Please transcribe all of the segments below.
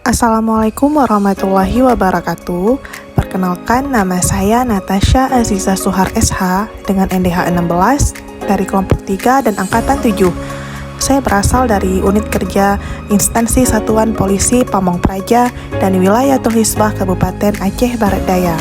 Assalamualaikum warahmatullahi wabarakatuh. Perkenalkan, nama saya Natasha Aziza Suhar SH dengan NDH 16 dari kelompok 3 dan angkatan 7. Saya berasal dari unit kerja Instansi Satuan Polisi Pamong Praja dan Wilayatul Hisbah Kabupaten Aceh Barat Daya.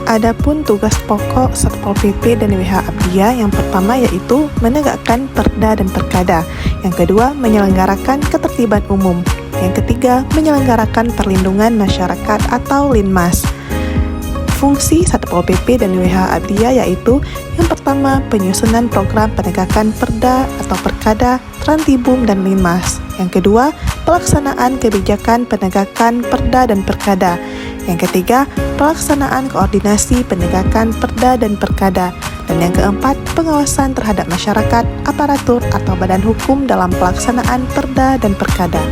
Adapun tugas pokok Satpol PP dan WH Abdiyah yang pertama yaitu menegakkan perda dan perkada, yang kedua menyelenggarakan ketertiban umum, yang ketiga menyelenggarakan perlindungan masyarakat atau Linmas. Fungsi Satpol PP dan WH Abdiyah yaitu yang pertama penyusunan program penegakan perda atau perkada, Trantibum dan Linmas. Yang kedua pelaksanaan kebijakan penegakan perda dan perkada. Yang ketiga, pelaksanaan koordinasi penegakan perda dan perkada. Dan yang keempat, pengawasan terhadap masyarakat, aparatur atau badan hukum dalam pelaksanaan perda dan perkada.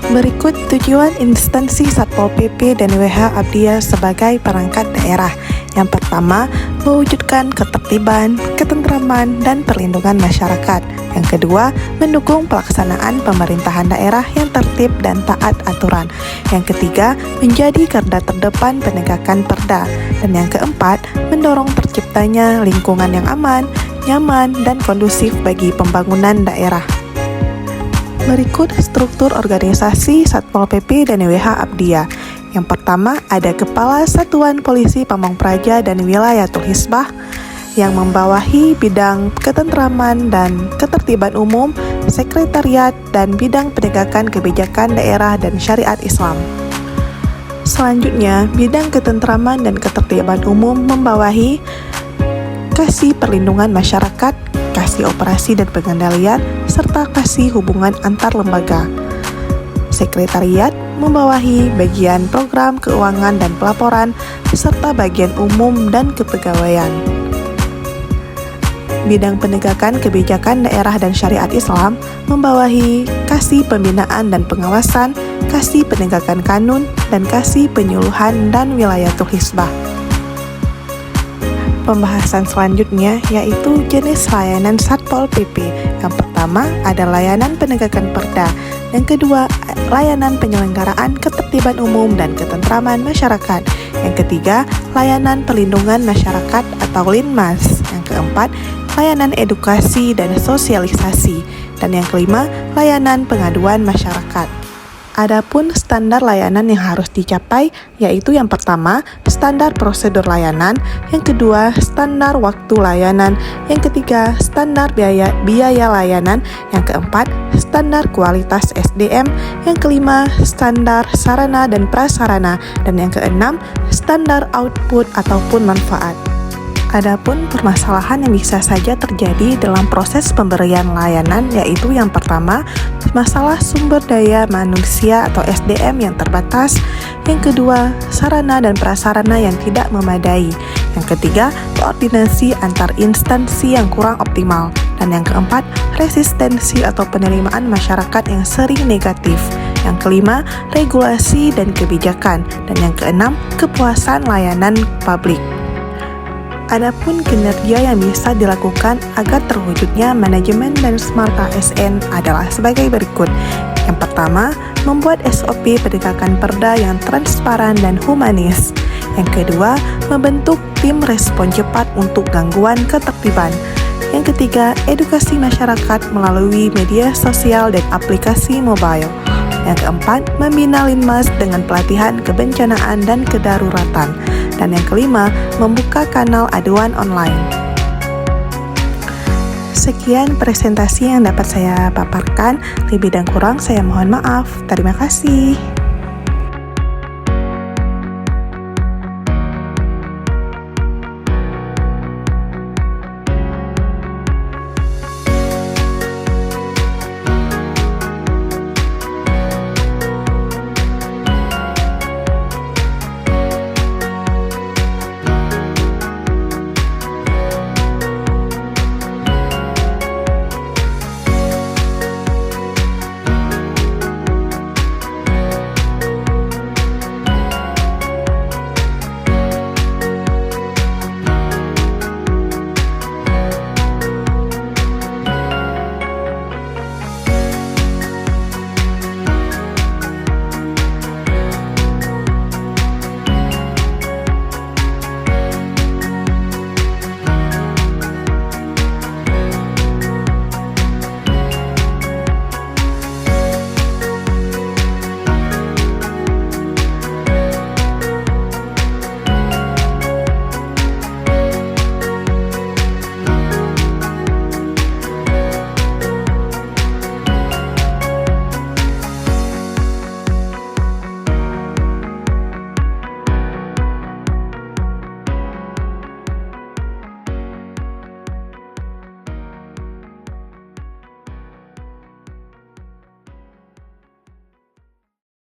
Berikut tujuan instansi Satpol PP dan WH Abdiyah sebagai perangkat daerah. Yang pertama, mewujudkan ketertiban, ketentraman, dan perlindungan masyarakat. Yang kedua, mendukung pelaksanaan pemerintahan daerah yang tertib dan taat aturan. Yang ketiga, menjadi garda terdepan penegakan perda. Dan yang keempat, mendorong terciptanya lingkungan yang aman, nyaman, dan kondusif bagi pembangunan daerah. Berikut struktur organisasi Satpol PP dan WH Abdiyah. Yang pertama, ada Kepala Satuan Polisi Pamong Praja dan Wilayatul Hisbah yang membawahi bidang ketentraman dan ketertiban umum, sekretariat, dan bidang penegakan kebijakan daerah dan syariat Islam. Selanjutnya, bidang ketentraman dan ketertiban umum membawahi Kasih Perlindungan Masyarakat, Kasih Operasi dan Pengendalian, serta Kasih Hubungan Antar Lembaga. Sekretariat membawahi bagian program keuangan dan pelaporan, serta bagian umum dan kepegawaian. Bidang penegakan kebijakan daerah dan syariat Islam membawahi Kasih Pembinaan dan Pengawasan, Kasih Penegakan Kanun, dan Kasih Penyuluhan dan Wilayatul Hisbah. Pembahasan selanjutnya yaitu jenis layanan Satpol PP. Yang pertama ada layanan penegakan perda, yang kedua layanan penyelenggaraan ketertiban umum dan ketentraman masyarakat, yang ketiga layanan perlindungan masyarakat atau Linmas, yang keempat layanan edukasi dan sosialisasi, dan yang kelima layanan pengaduan masyarakat. Adapun standar layanan yang harus dicapai yaitu yang pertama, standar prosedur layanan, yang kedua, standar waktu layanan, yang ketiga, standar biaya layanan, yang keempat, standar kualitas SDM, yang kelima, standar sarana dan prasarana, dan yang keenam, standar output ataupun manfaat. Adapun permasalahan yang bisa saja terjadi dalam proses pemberian layanan yaitu yang pertama, masalah sumber daya manusia atau SDM yang terbatas, yang kedua, sarana dan prasarana yang tidak memadai, yang ketiga, koordinasi antar instansi yang kurang optimal, dan yang keempat, resistensi atau penerimaan masyarakat yang sering negatif, yang kelima, regulasi dan kebijakan, dan yang keenam, kepuasan layanan publik. Adapun kinerja yang bisa dilakukan agar terwujudnya manajemen dan smart ASN adalah sebagai berikut. Yang pertama, membuat SOP penegakan perda yang transparan dan humanis. Yang kedua, membentuk tim respon cepat untuk gangguan ketertiban. Yang ketiga, edukasi masyarakat melalui media sosial dan aplikasi mobile. Yang keempat, membina Linmas dengan pelatihan kebencanaan dan kedaruratan. Dan yang kelima, membuka kanal aduan online. Sekian presentasi yang dapat saya paparkan. Lebih dan kurang saya mohon maaf. Terima kasih.